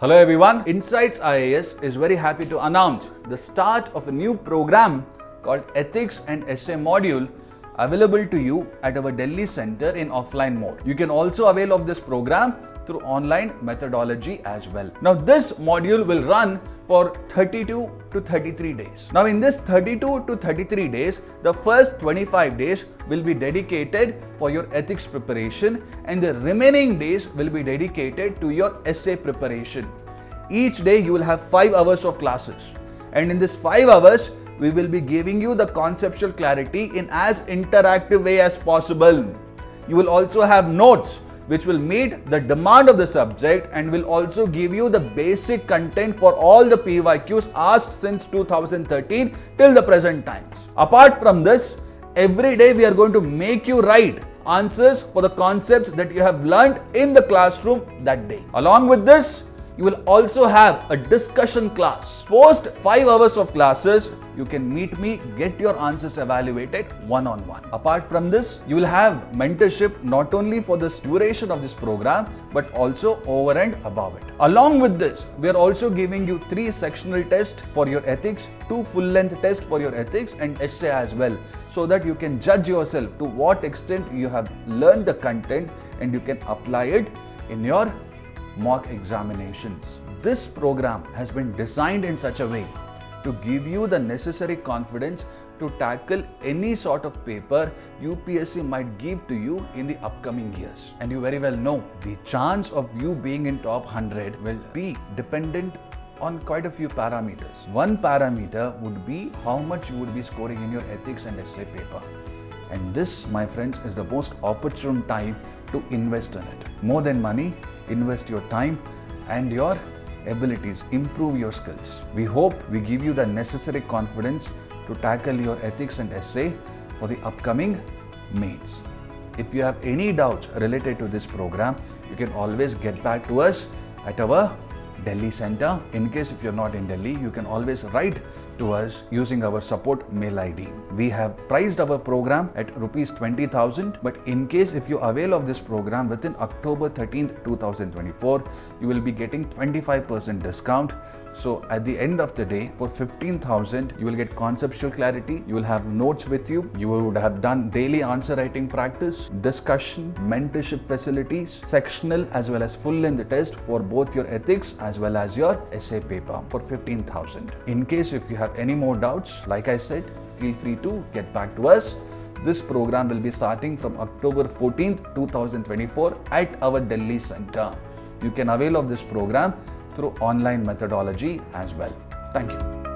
Hello everyone, Insights IAS is very happy to announce the start of a new program called Ethics and Essay Module available to you at our Delhi center in offline mode. You can also avail of this program through online methodology as well. Now this module will run for 32 to 33 days. Now in this 32 to 33 days, the first 25 days will be dedicated for your ethics preparation and the remaining days will be dedicated to your essay preparation. Each day you will have 5 hours of classes, and in this 5 hours we will be giving you the conceptual clarity in as interactive way as possible. You will also have notes which will meet the demand of the subject and will also give you the basic content for all the PYQs asked since 2013 till the present times. Apart from this, every day we are going to make you write answers for the concepts that you have learned in the classroom that day. Along with this, you will also have a discussion class. Post 5 hours of classes, you can meet me, get your answers evaluated one-on-one. Apart from this, you will have mentorship not only for the duration of this program, but also over and above it. Along with this, we are also giving you 3 sectional tests for your ethics, 2 full-length tests for your ethics and essay as well, so that you can judge yourself to what extent you have learned the content and you can apply it in your mock examinations. This program has been designed in such a way to give you the necessary confidence to tackle any sort of paper UPSC might give to you in the upcoming years. And you very well know the chance of you being in top 100 will be dependent on quite a few parameters. One parameter would be how much you would be scoring in your ethics and essay paper. And this, my friends, is the most opportune time to invest in it. More than money, invest your time and your abilities, improve your skills. We hope we give you the necessary confidence to tackle your ethics and essay for the upcoming mains. If you have any doubts related to this program, you can always get back to us at our Delhi center. In case if you're not in Delhi, you can always write to us using our support mail ID. We have priced our program at rupees 20,000, but in case if you avail of this program within October 13th, 2024, you will be getting 25% discount. So at the end of the day, for 15,000, you will get conceptual clarity, you will have notes with you, you would have done daily answer writing practice, discussion, mentorship facilities, sectional as well as full-length test for both your ethics as well as your essay paper for 15,000. In case if you have any more doubts, like I said, feel free to get back to us. This program will be starting from October 14th, 2024 at our Delhi center. You can avail of this program through online methodology as well. Thank you.